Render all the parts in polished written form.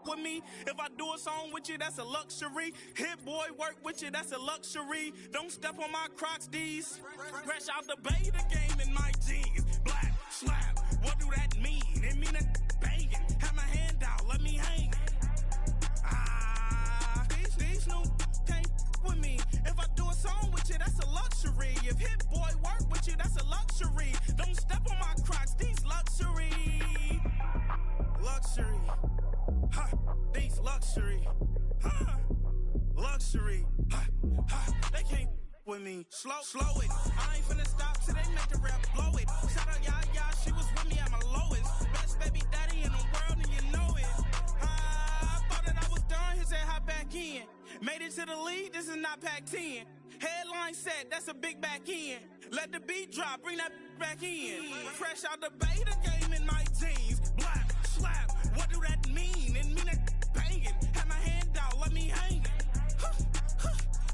with me. If I do a song with you, that's a luxury. Hit boy, work with you, that's a luxury. Don't step on my Crocs, D's. Fresh out the bay, the game in my jeans. Black, slap, what do that mean? It mean that banging. Have my hand out, let me hang. These new can't with me. If I do a song with you, that's a luxury. If hit boy, work with you, that's a luxury. Don't step on my Crocs, these luxury. Luxury. Ha, these luxury, ha, luxury, ha, ha, they can't with me. Slow it. I ain't finna stop till they make the rap blow it. Shout out y'all, she was with me at my lowest. Best baby daddy in the world, and you know it. I thought that I was done. He said hop back in. Made it to the lead. This is not Pac-10. Headline set, that's a big back end. Let the beat drop, bring that back in. Fresh out the bay, the game in my jeans. Black, slap, what do that mean? It mean that banging. Have my hand out, let me hang.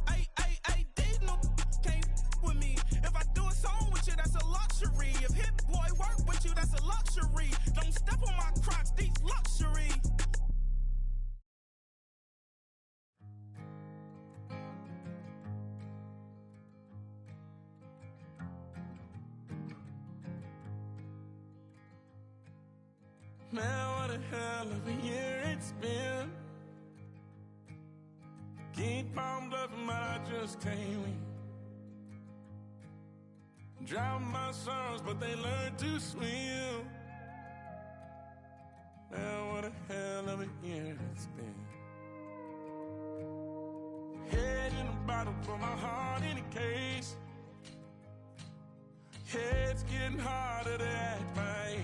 Ay, these no can't with me. If I do a song with you, that's a luxury. If hit boy work with you, that's a luxury. Don't step on my Crocs, these luxury. Man, what a hell of a year it's been. Keep on bluffing, but I just can't win. Drown my sorrows, but they learn to swim. Man, what a hell of a year it's been. Head in a bottle, put my heart in a case. It's getting harder to act my age.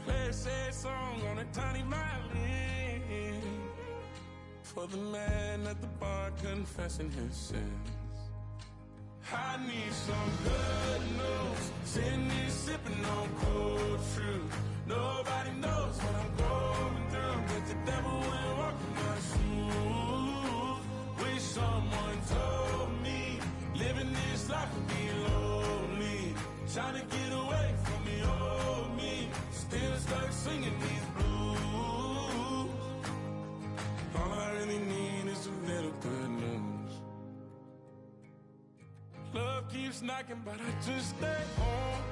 Play a sad song on a tiny violin for the man at the bar confessing his sins. I need some good news. Sitting here sipping on cold fruit. Nobody knows what I'm going through, but the devil will walk in my shoes. Wish someone told me living this life would be lonely. Trying to get away from the old me. Still stuck singing these blues. All I really need is a little good news. Love keeps knocking, but I just stay home.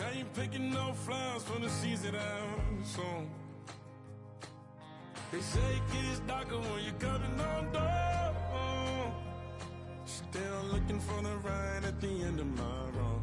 I ain't picking no flowers for the seeds that I'm sown. They say it gets darker when you're coming on door. Still looking for the right at the end of my road.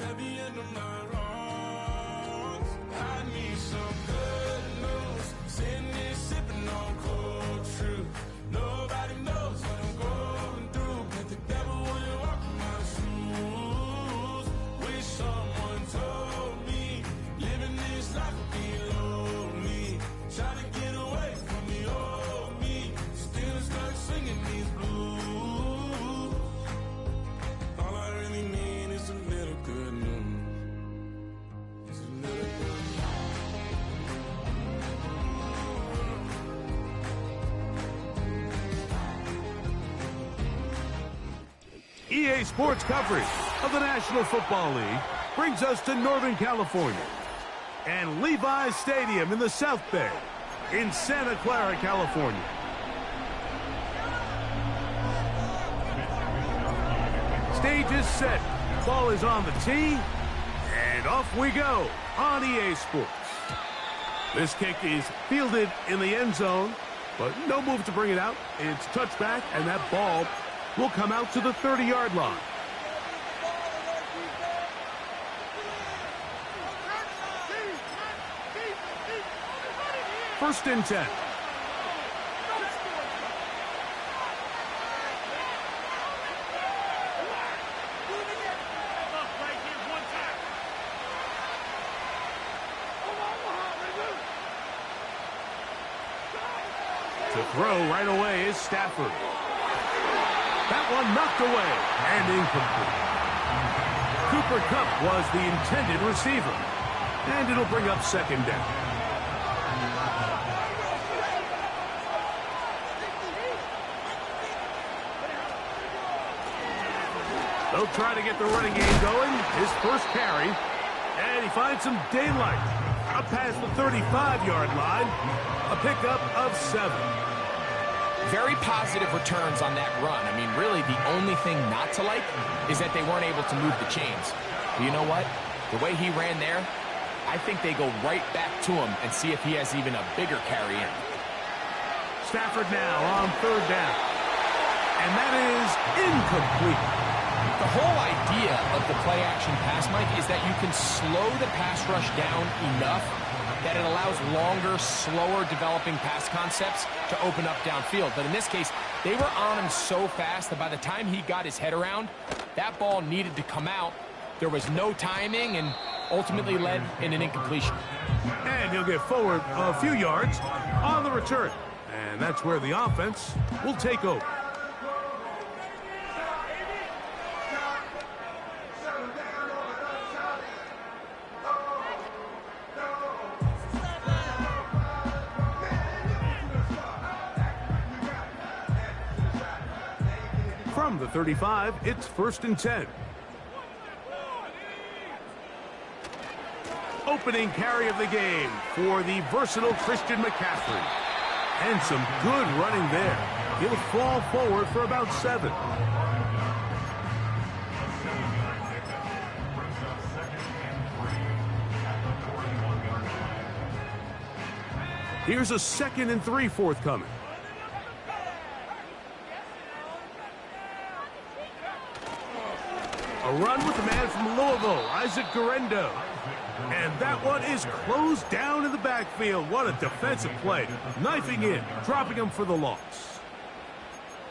At the end of my wrongs, I need some good news. Sitting here sipping on cold truth. Nobody knows what I'm going through, but the devil will walk in my shoes. Wish someone told me living this life would be lonely. Trying to get away from the old me. Still stuck singing these blues. All I really need is a little good news. It's a little good EA Sports coverage of the National Football League brings us to Northern California and Levi's Stadium in the South Bay in Santa Clara, California. Stage is set, ball is on the tee, and off we go on EA Sports. This kick is fielded in the end zone, but no move to bring it out. It's touchback, and that ball will come out to the 30-yard line. First and 10. To throw right away is Stafford. That one knocked away and incomplete. Cooper Kupp was the intended receiver, and it'll bring up second down. They'll try to get the running game going. His first carry, And he finds some daylight. Up past the 35-yard line. A pickup of 7. Very positive returns on that run. I mean, really, the only thing not to like is that they weren't able to move the chains. But you know what? The way he ran there, I think they go right back to him and see if he has even a bigger carry in. Stafford now on 3rd down. And that is incomplete. The whole idea of the play-action pass, Mike, is that you can slow the pass rush down enough that it allows longer, slower developing pass concepts to open up downfield. But in this case, they were on him so fast that by the time he got his head around, that ball needed to come out. There was no timing and ultimately led in an incompletion. And he'll get forward a few yards on the return. And that's where the offense will take over. From the 35, it's 1st and 10. Opening carry of the game for the versatile Christian McCaffrey. And some good running there. He'll fall forward for about 7. Here's a 2nd and 3 forthcoming. A run with the man from Louisville, Isaac Guerrero. And that one is closed down in the backfield. What a defensive play. Knifing in, dropping him for the loss.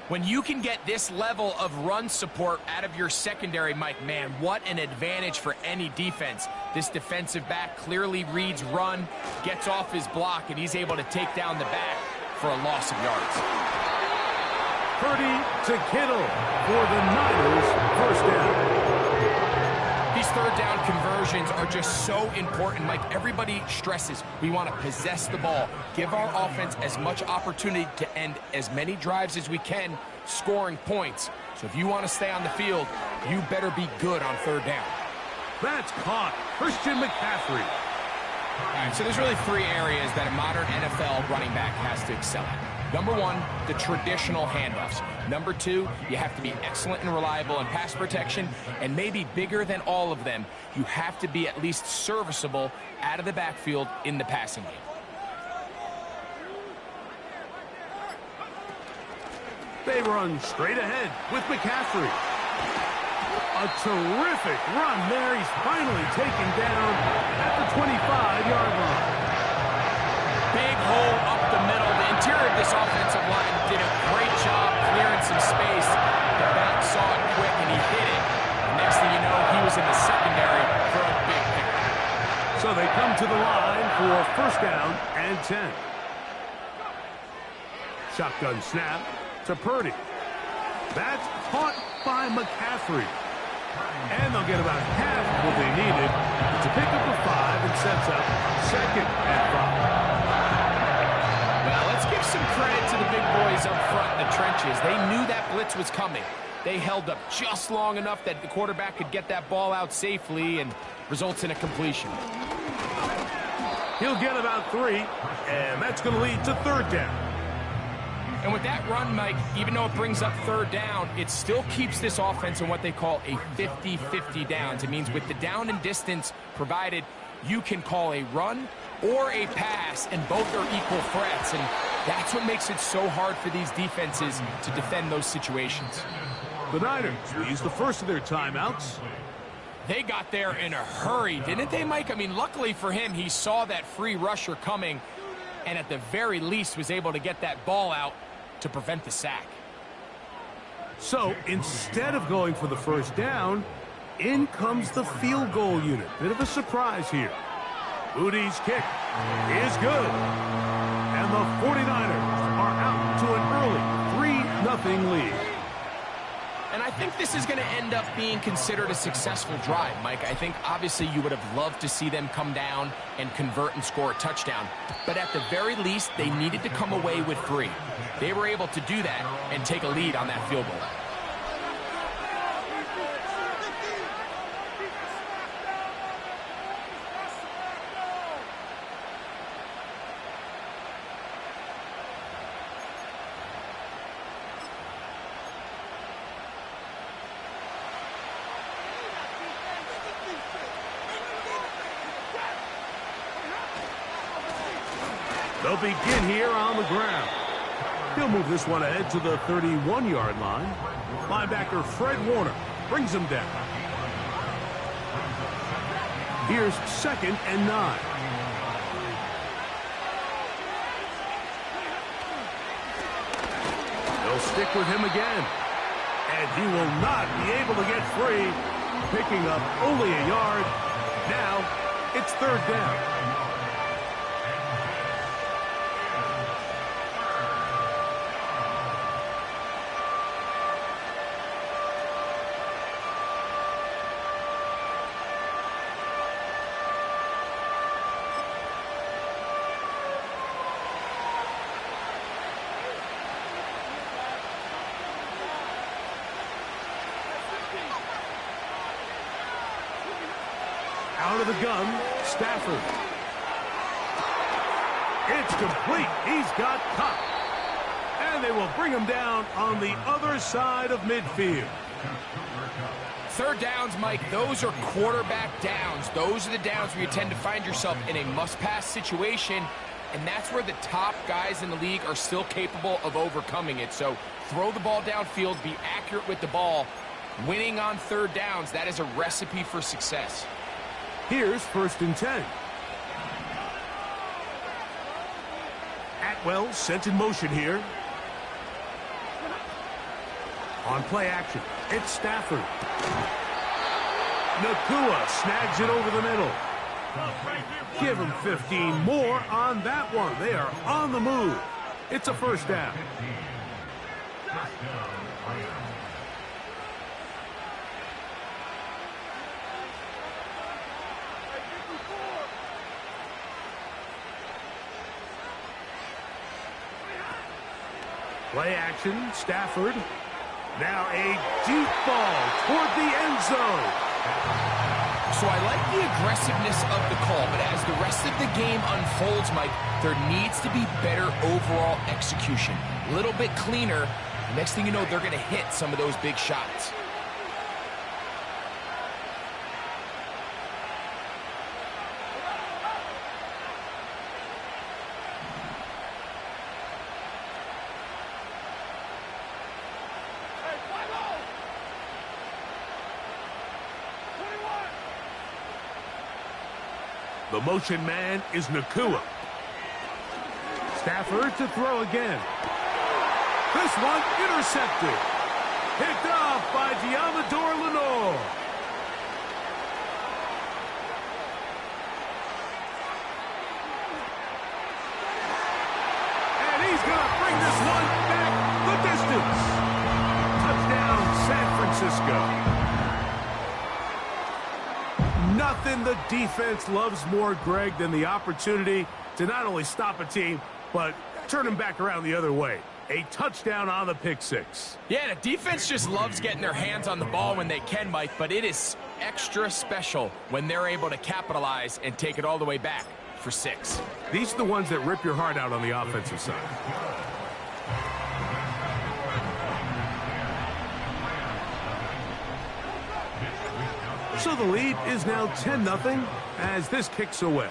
When you can get this level of run support out of your secondary, Mike, man, what an advantage for any defense. This defensive back clearly reads run, gets off his block, and he's able to take down the back for a loss of yards. Purdy to Kittle for the Niners, 1st down. These 3rd down conversions are just so important, Mike. Everybody stresses we want to possess the ball, give our offense as much opportunity to end as many drives as we can, scoring points. So if you want to stay on the field, you better be good on 3rd down. That's caught. Christian McCaffrey. All right, so there's really 3 areas that a modern NFL running back has to excel at. Number 1, the traditional handoffs. Number 2, you have to be excellent and reliable in pass protection. And maybe bigger than all of them, you have to be at least serviceable out of the backfield in the passing game. They run straight ahead with McCaffrey. A terrific run there. He's finally taken down at the 25-yard line. Big hole up the middle. The interior of this offensive line did a great job clearing some space. The back saw it quick and he hit it. The next thing you know, he was in the secondary for a big pick. So they come to the line for 1st down and 10. Shotgun snap to Purdy. That's caught by McCaffrey. And they'll get about half of what they needed to pick up a 5 and sets up 2nd and 5. Well, let's give some credit to the big boys up front in the trenches. They knew that blitz was coming. They held up just long enough that the quarterback could get that ball out safely and results in a completion. He'll get about 3, and that's going to lead to 3rd down. And with that run, Mike, even though it brings up 3rd down, it still keeps this offense in what they call a 50-50 downs. It means with the down and distance provided, you can call a run or a pass, and both are equal threats. And that's what makes it so hard for these defenses to defend those situations. The Niners use the first of their timeouts. They got there in a hurry, didn't they, Mike? I mean, luckily for him, he saw that free rusher coming, and at the very least was able to get that ball out to prevent the sack. So instead of going for the 1st down, in comes the field goal unit. Bit of a surprise here. Moody's kick is good. And the 49ers are out to an early 3-0 lead. And I think this is going to end up being considered a successful drive, Mike. I think obviously you would have loved to see them come down and convert and score a touchdown. But at the very least, they needed to come away with 3. They were able to do that and take a lead on that field goal. They'll begin here on the ground. He'll move this one ahead to the 31-yard line. Linebacker Fred Warner brings him down. Here's 2nd and 9. They'll stick with him again. And he will not be able to get free, picking up only a yard. Now it's 3rd down. Out of the gun, Stafford. It's complete. He's got caught. And they will bring him down on the other side of midfield. 3rd downs, Mike, those are quarterback downs. Those are the downs where you tend to find yourself in a must-pass situation, and that's where the top guys in the league are still capable of overcoming it. So throw the ball downfield, be accurate with the ball. Winning on 3rd downs, that is a recipe for success. Here's 1st and 10. Atwell sent in motion here. On play action, it's Stafford. Nakua snags it over the middle. Give him 15 more on that one. They are on the move. It's a 1st down. Play action, Stafford. Now a deep ball toward the end zone. So I like the aggressiveness of the call, but as the rest of the game unfolds, Mike, there needs to be better overall execution. A little bit cleaner. Next thing you know, they're going to hit some of those big shots. The motion man is Nakua. Stafford to throw again. This one intercepted. Picked off by Diamador Lenore. And he's going to bring this one back the distance. Touchdown, San Francisco. Nothing the defense loves more, Greg, than the opportunity to not only stop a team, but turn them back around the other way. A touchdown on the pick six. Yeah, the defense just loves getting their hands on the ball when they can, Mike, but it is extra special when they're able to capitalize and take it all the way back for 6. These are the ones that rip your heart out on the offensive side. So the lead is now 10-0 as this kicks away.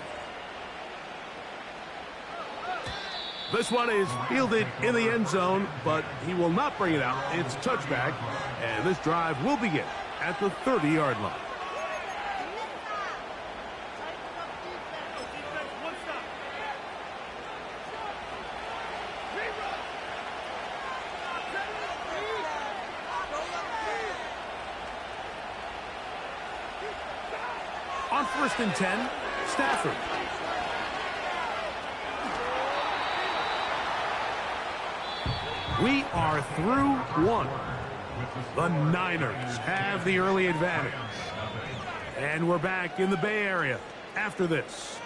This one is fielded in the end zone, but he will not bring it out. It's touchback, and this drive will begin at the 30-yard line. On 1st and 10, Stafford. We are through one. The Niners have the early advantage. And we're back in the Bay Area after this.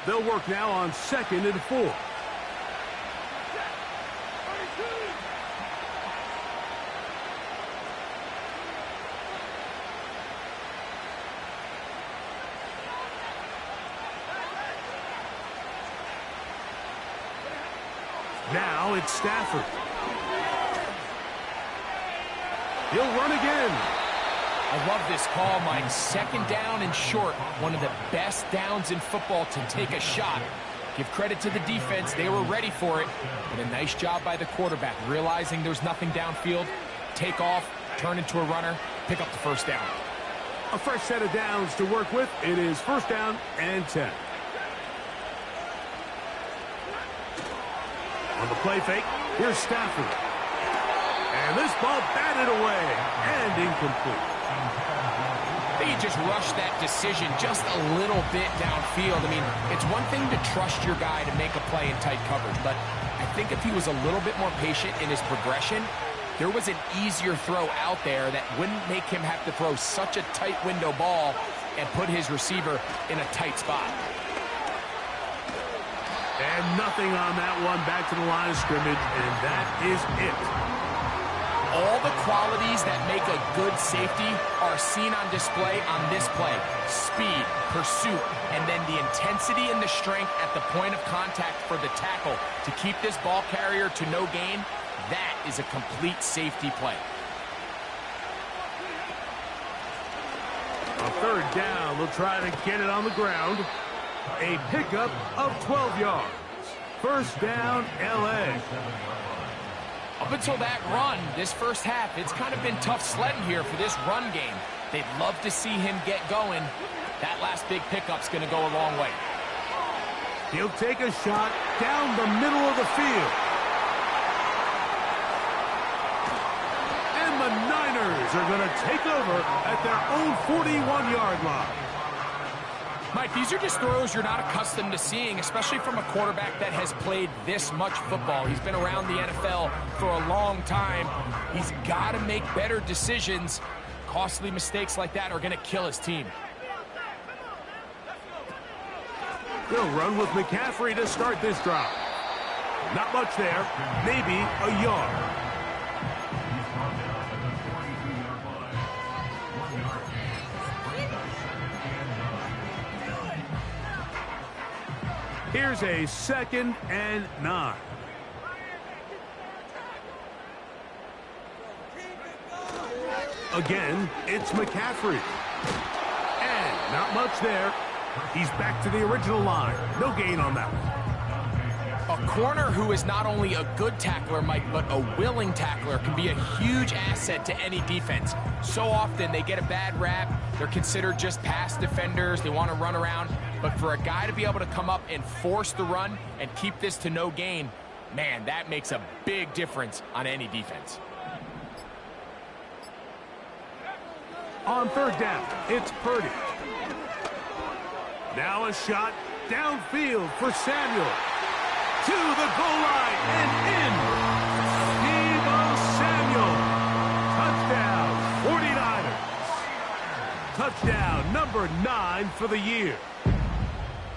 They'll work now on 2nd and 4. Now it's Stafford. He'll run again. I love this call, Mike. Second down and short. One of the best downs in football to take a shot. Give credit to the defense. They were ready for it. But a nice job by the quarterback, realizing there's nothing downfield. Take off, turn into a runner, pick up the first down. A fresh set of downs to work with. It is first down and 10. On the play fake, here's Stafford. And this ball batted away and incomplete. I think he just rushed that decision just a little bit downfield. I mean, it's one thing to trust your guy to make a play in tight coverage, but I think if he was a little bit more patient in his progression, there was an easier throw out there that wouldn't make him have to throw such a tight window ball and put his receiver in a tight spot. And nothing on that one. Back to the line of scrimmage, and that is it. All the qualities that make a good safety are seen on display on this play. Speed, pursuit, and then the intensity and the strength at the point of contact for the tackle to keep this ball carrier to no gain. That is a complete safety play. On third down, they'll try to get it on the ground. A pickup of 12 yards. First down, L.A. Up until that run, this first half, it's kind of been tough sledding here for this run game. They'd love to see him get going. That last big pickup's going to go a long way. He'll take a shot down the middle of the field. And the Niners are going to take over at their own 41-yard line. Mike, these are just throws you're not accustomed to seeing, especially from a quarterback that has played this much football. He's been around the NFL for a long time. He's got to make better decisions. Costly mistakes like that are going to kill his team. They'll run with McCaffrey to start this drive. Not much there, maybe a yard. Here's a 2nd and 9. Again, it's McCaffrey. And not much there. He's back to the original line. No gain on that one. A corner who is not only a good tackler, Mike, but a willing tackler can be a huge asset to any defense. So often they get a bad rap. They're considered just pass defenders. They want to run around. But for a guy to be able to come up and force the run and keep this to no gain, man, that makes a big difference on any defense. On third down, it's Purdy. Now a shot downfield for Samuel. To the goal line and in. Deebo Samuel. Touchdown, 49ers. Touchdown number 9 for the year.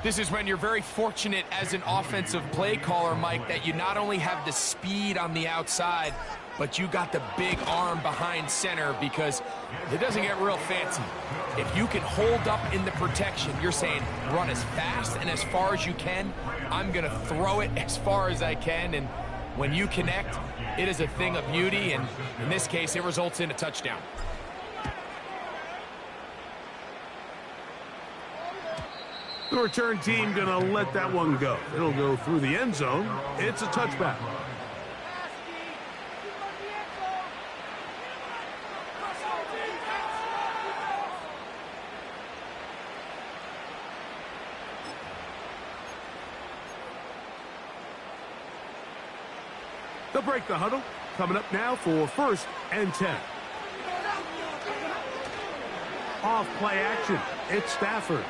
This is when you're very fortunate as an offensive play caller, Mike, that you not only have the speed on the outside, but you got the big arm behind center, because it doesn't get real fancy. If you can hold up in the protection, you're saying run as fast and as far as you can. I'm going to throw it as far as I can, and when you connect, it is a thing of beauty, and in this case, it results in a touchdown. The return team going to let that one go. It'll go through the end zone. It's a touchback. They'll break the huddle. Coming up now for 1st and 10. Off play action. It's Stafford.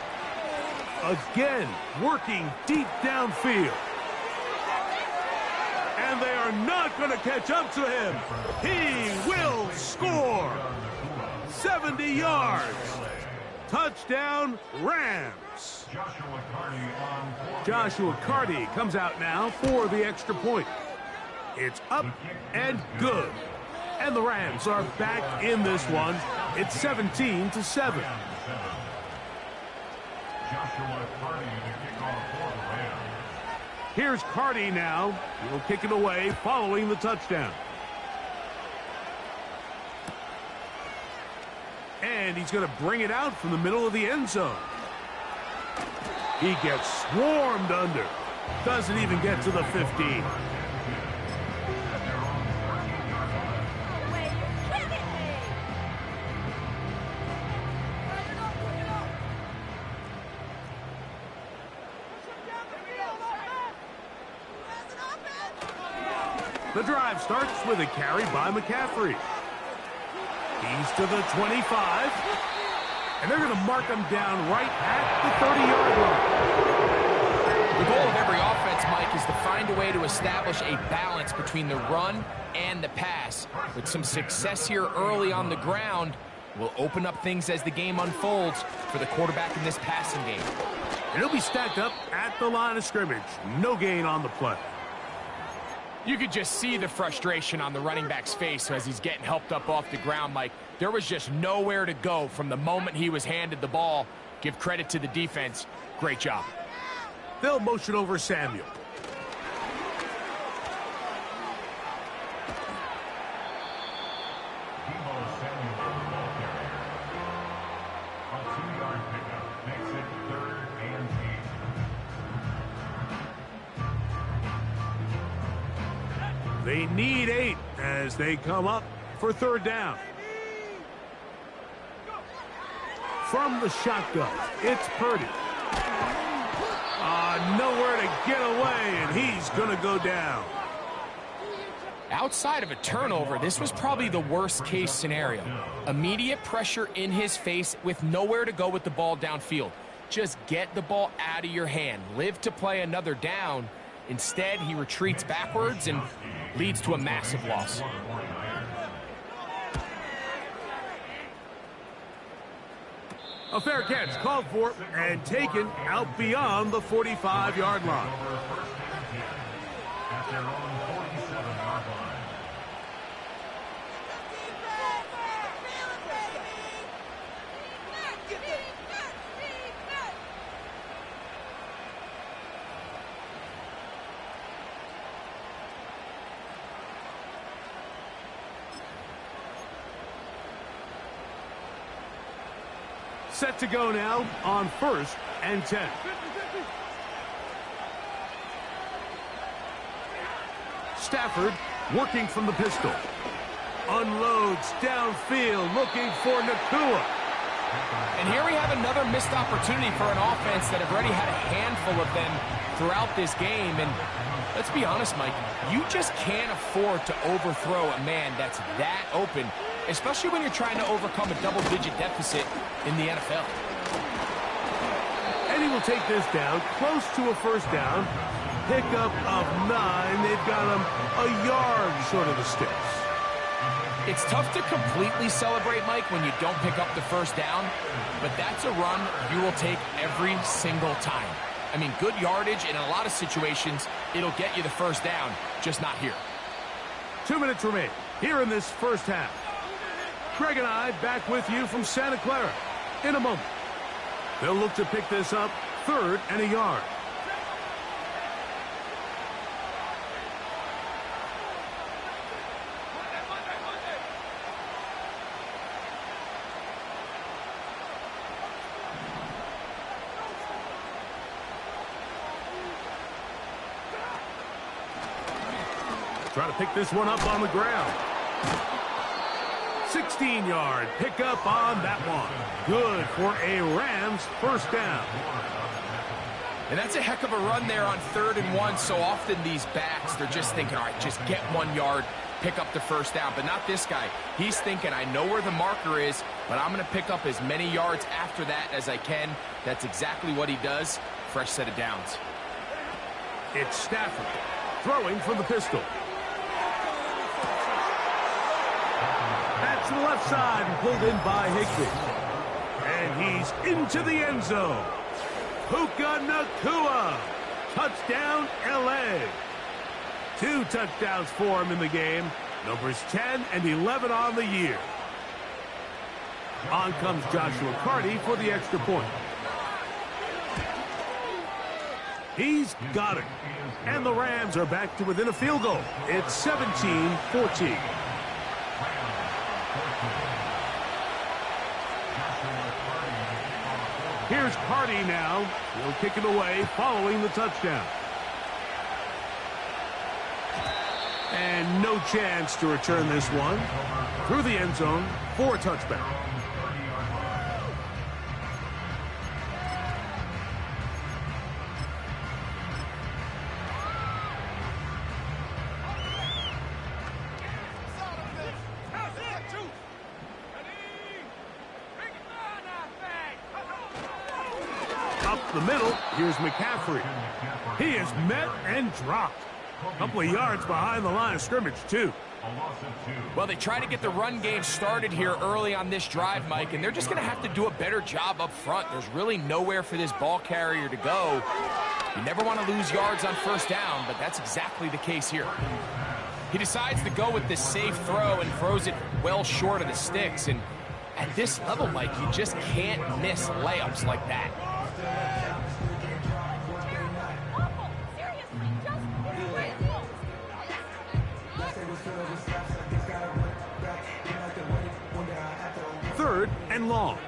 Again, working deep downfield. And they are not going to catch up to him. He will score. 70 yards. Touchdown, Rams. Joshua Carty comes out now for the extra point. It's up and good. And the Rams are back in this one. It's 17-7. Here's Carty now. He'll kick it away following the touchdown. And And he's going to bring it out from the middle of the end zone. He gets swarmed under. Doesn't even get to the 15. The drive starts with a carry by McCaffrey. He's to the 25. And they're going to mark him down right at the 30-yard line. The goal of every offense, Mike, is to find a way to establish a balance between the run and the pass. With some success here early on the ground, will open up things as the game unfolds for the quarterback in this passing game. And he'll be stacked up at the line of scrimmage. No gain on the play. You could just see the frustration on the running back's face as he's getting helped up off the ground, Mike. There was just nowhere to go from the moment he was handed the ball. Give credit to the defense. Great job. They'll motion over Samuel. They need 8 as they come up for third down. From the shotgun, it's Purdy. Nowhere to get away, and he's going to go down. Outside of a turnover, this was probably the worst-case scenario. Immediate pressure in his face with nowhere to go with the ball downfield. Just get the ball out of your hand. Live to play another down. Instead, he retreats backwards and leads to a massive loss. A fair catch called for and taken out beyond the 45-yard line. Set to go now on 1st and 10. Stafford working from the pistol. Unloads downfield looking for Nakua. And here we have another missed opportunity for an offense that have already had a handful of them throughout this game. And let's be honest, Mike, you just can't afford to overthrow a man that's that open, especially when you're trying to overcome a double-digit deficit in the NFL. And he will take this down close to a first down. Pickup of 9. They've got him a yard short of the sticks. It's tough to completely celebrate, Mike, when you don't pick up the first down, but that's a run you will take every single time. I mean, good yardage, and in a lot of situations, it'll get you the first down, just not here. 2 minutes remain here in this first half. Craig and I back with you from Santa Clara in a moment. They'll look to pick this up 3rd and a yard. Try to pick this one up on the ground. 16-yard pickup on that one. Good for a Rams first down. And that's a heck of a run there on 3rd and 1. So often these backs, they're just thinking, all right, just get 1 yard, pick up the first down. But not this guy. He's thinking, I know where the marker is, but I'm going to pick up as many yards after that as I can. That's exactly what he does. Fresh set of downs. It's Stafford throwing from the pistol. That's to the left side and pulled in by Higbee. And he's into the end zone. Puka Nakua. Touchdown, L.A. 2 touchdowns for him in the game. Numbers 10 and 11 on the year. On comes Joshua Carty for the extra point. He's got it. And the Rams are back to within a field goal. It's 17-14. Here's Carty now. He'll kick it away following the touchdown. And no chance to return this one. Through the end zone for a touchback. Up the middle, here's McCaffrey. He is met and dropped. A couple of yards behind the line of scrimmage, too. Well, they try to get the run game started here early on this drive, Mike, and they're just going to have to do a better job up front. There's really nowhere for this ball carrier to go. You never want to lose yards on first down, but that's exactly the case here. He decides to go with this safe throw and throws it well short of the sticks. And at this level, Mike, you just can't miss layups like that. Third and long.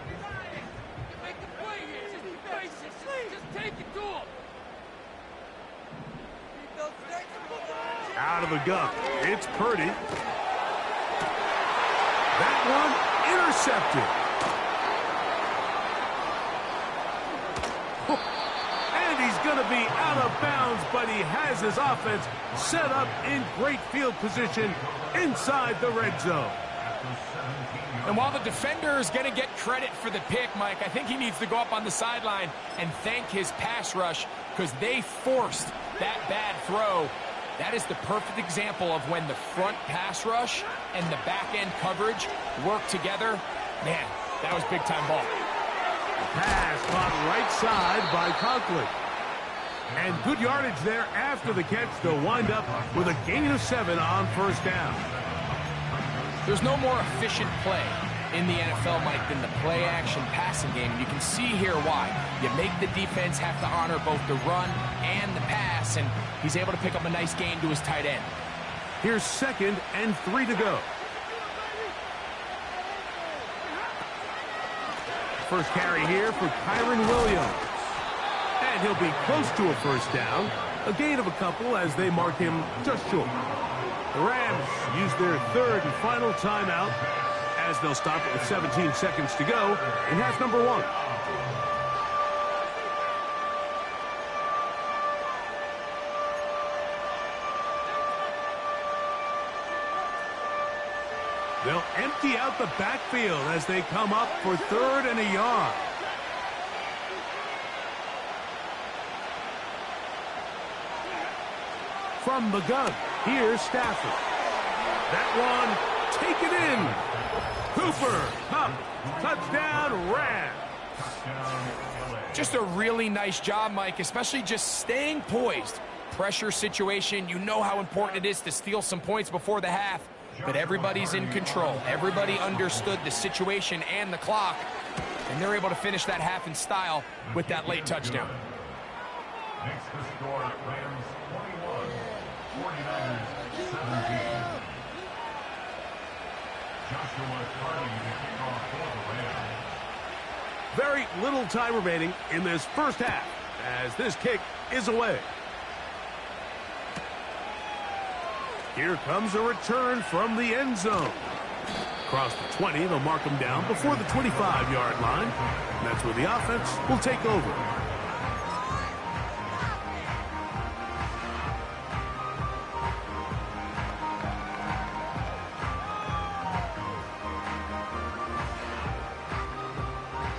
Out of the gun. It's Purdy. That one intercepted. And he's going to be out of bounds, but he has his offense set up in great field position inside the red zone. And while the defender is going to get credit for the pick, Mike, I think he needs to go up on the sideline and thank his pass rush because they forced that bad throw. That is the perfect example of when the front pass rush and the back-end coverage work together. Man, that was big-time ball. Pass caught right side by Conklin. And good yardage there after the catch to wind up with a gain of 7 on first down. There's no more efficient play in the NFL, Mike, than the play-action passing game. You can see here why. You make the defense have to honor both the run and the pass, and he's able to pick up a nice gain to his tight end. Here's 2nd and 3 to go. First carry here for Kyron Williams. And he'll be close to a first down. A gain of a couple as they mark him just short. The Rams use their 3rd and final timeout as they'll stop it with 17 seconds to go in half number 1. They'll empty out the backfield as they come up for 3rd and a yard. From the gun, here's Stafford. That one, take it in. Cooper, up, touchdown, Rams. Just a really nice job, Mike, especially just staying poised. Pressure situation, you know how important it is to steal some points before the half, but everybody's in control. Everybody understood the situation and the clock, and they're able to finish that half in style with that late touchdown. Makes the score Rams 21, 49ers 17. Joshua Carty to kick off for the Rams. Very little time remaining in this first half as this kick is away. Here comes a return from the end zone. Across the 20, they'll mark him down before the 25-yard line. And that's where the offense will take over.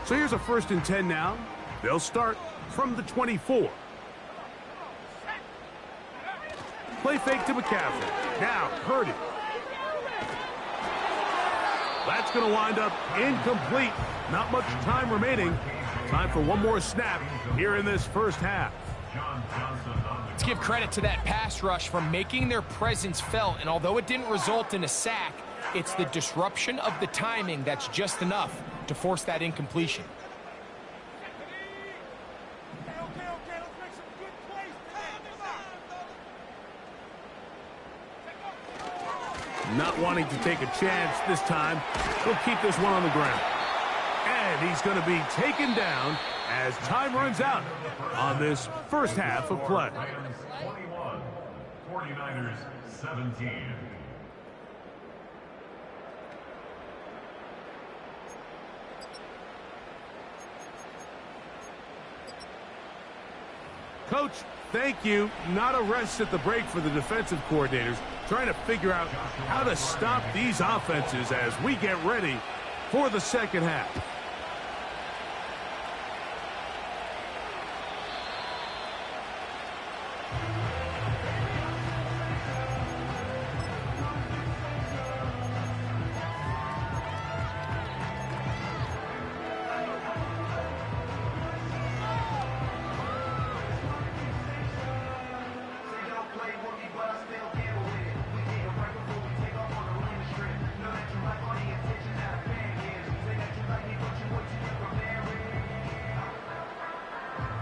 So here's a 1st and 10 now. They'll start from the 24. Play fake to McCaffrey. Now, Purdy. That's going to wind up incomplete. Not much time remaining. Time for one more snap here in this first half. Let's give credit to that pass rush for making their presence felt, and although it didn't result in a sack, it's the disruption of the timing that's just enough to force that incompletion. Not wanting to take a chance this time, he'll keep this one on the ground. And And he's going to be taken down as time runs out on this first half of play. 21, 49ers 17. Coach, thank you. Not a rest at the break for the defensive coordinators, trying to figure out how to stop these offenses as we get ready for the second half.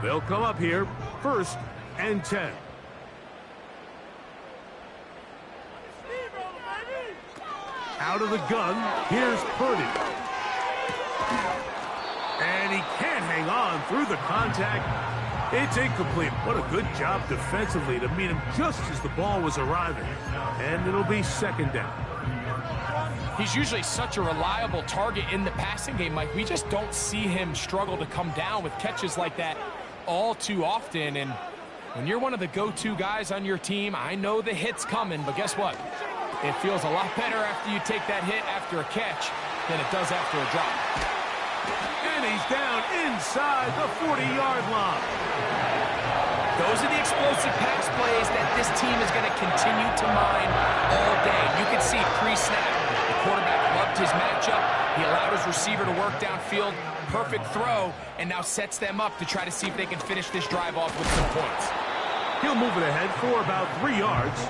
They'll come up here, 1st and 10. Out of the gun, here's Purdy. And he can't hang on through the contact. It's incomplete. What a good job defensively to meet him just as the ball was arriving. And it'll be 2nd down. He's usually such a reliable target in the passing game, Mike. We just don't see him struggle to come down with catches like that all too often. And when you're one of the go-to guys on your team, I know the hit's coming, but guess what? It feels a lot better after you take that hit after a catch than it does after a drop. And he's down inside the 40-yard line. Those are the explosive pass plays that this team is going to continue to mine all day. You can see pre-snap, the quarterback loved his matchup. He allowed his receiver to work downfield. Perfect throw, and now sets them up to try to see if they can finish this drive off with some points. He'll move it ahead for about 3 yards.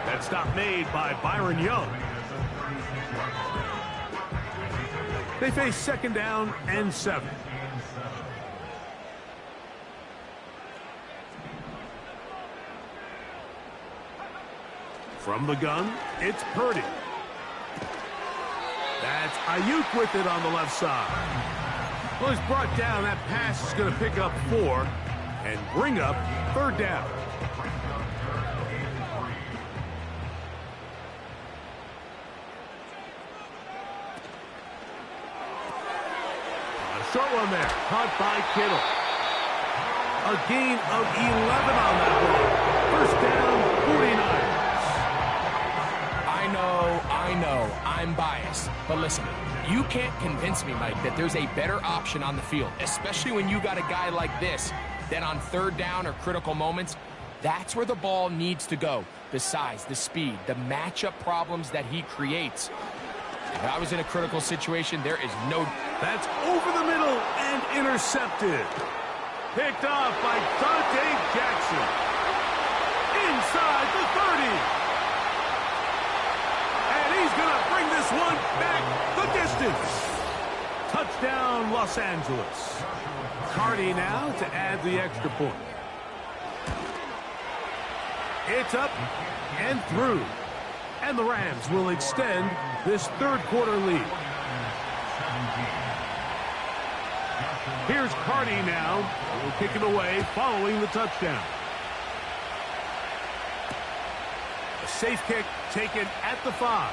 That stop made by Byron Young. They face 2nd down and 7. From the gun, it's Purdy. That's Ayuk with it on the left side. Well, he's brought down. That pass is going to pick up 4 and bring up 3rd down. A short one there, caught by Kittle. A gain of 11 on that one. 1st down, 49ers. I know, I'm biased, but listen, you can't convince me, Mike, that there's a better option on the field, especially when you got a guy like this, that on 3rd down or critical moments, that's where the ball needs to go. The size, the speed, the matchup problems that he creates. If I was in a critical situation, there is no... That's over the middle and intercepted. Picked off by Dante Jackson. Inside the 30. He's going to bring this one back the distance. Touchdown, Los Angeles. Cardi now to add the extra point. It's up and through. And the Rams will extend this 3rd quarter lead. Here's Cardi now. He'll kick it away following the touchdown. A safe kick taken at the 5.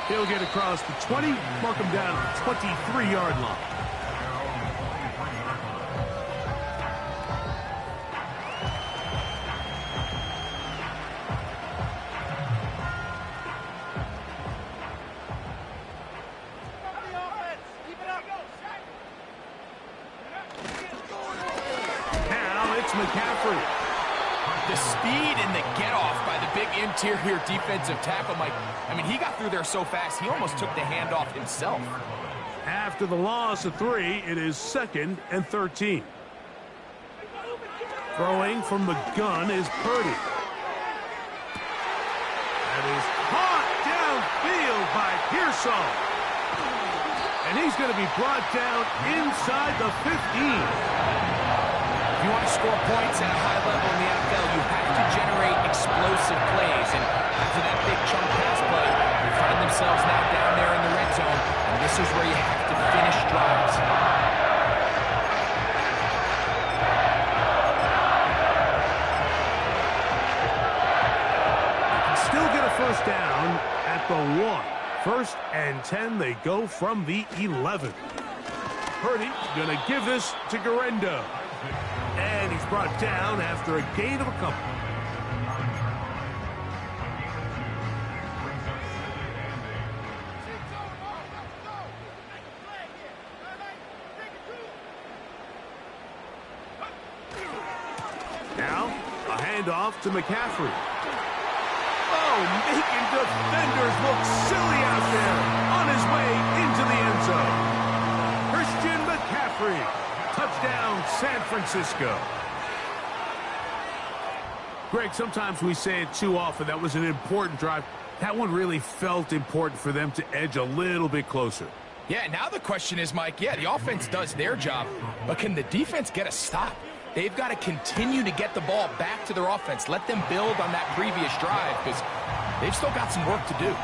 He'll get across the 20, mark him down at the 23-yard line. Now it's McCaffrey. The speed and the get-off by the big interior defensive tackle, Mike. I mean, he got through there so fast, he almost took the handoff himself. After the loss of 3, it is 2nd and 13. Throwing from the gun is Purdy. That is caught downfield by Pearsall. And he's going to be brought down inside the 15. If you want to score points at a high level in the NFL, you have to generate explosive plays. And after that big chunk pass play, they find themselves now down there in the red zone. And this is where you have to finish drives. Still get a first down at the 1. 1st and 10, they go from the 11. Purdy gonna give this to Garendo. And he's brought down after a gain of a couple. Now, a handoff to McCaffrey. Oh, making defenders look silly out there on his way into the end zone. Christian McCaffrey, touchdown San Francisco. Greg, sometimes we say it too often. That was an important drive. That one really felt important for them to edge a little bit closer. Yeah, now the question is, Mike, yeah, the offense does their job, but can the defense get a stop? They've got to continue to get the ball back to their offense. Let them build on that previous drive because they've still got some work to do.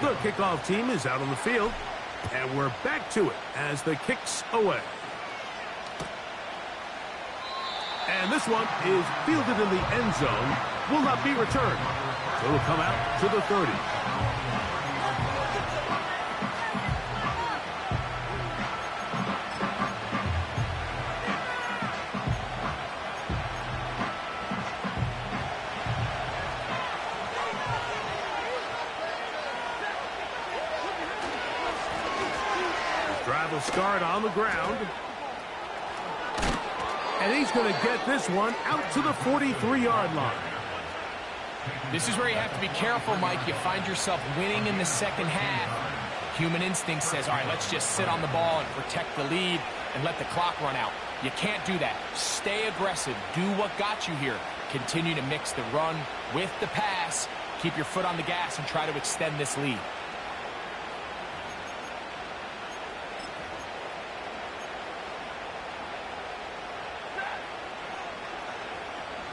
The kickoff team is out on the field, and we're back to it as the kick's away. And this one is fielded in the end zone, will not be returned. So it'll come out to the 30. Drive will start on the ground. And he's going to get this one out to the 43-yard line. This is where you have to be careful, Mike. You find yourself winning in the second half. Human instinct says, all right, let's just sit on the ball and protect the lead and let the clock run out. You can't do that. Stay aggressive. Do what got you here. Continue to mix the run with the pass. Keep your foot on the gas and try to extend this lead.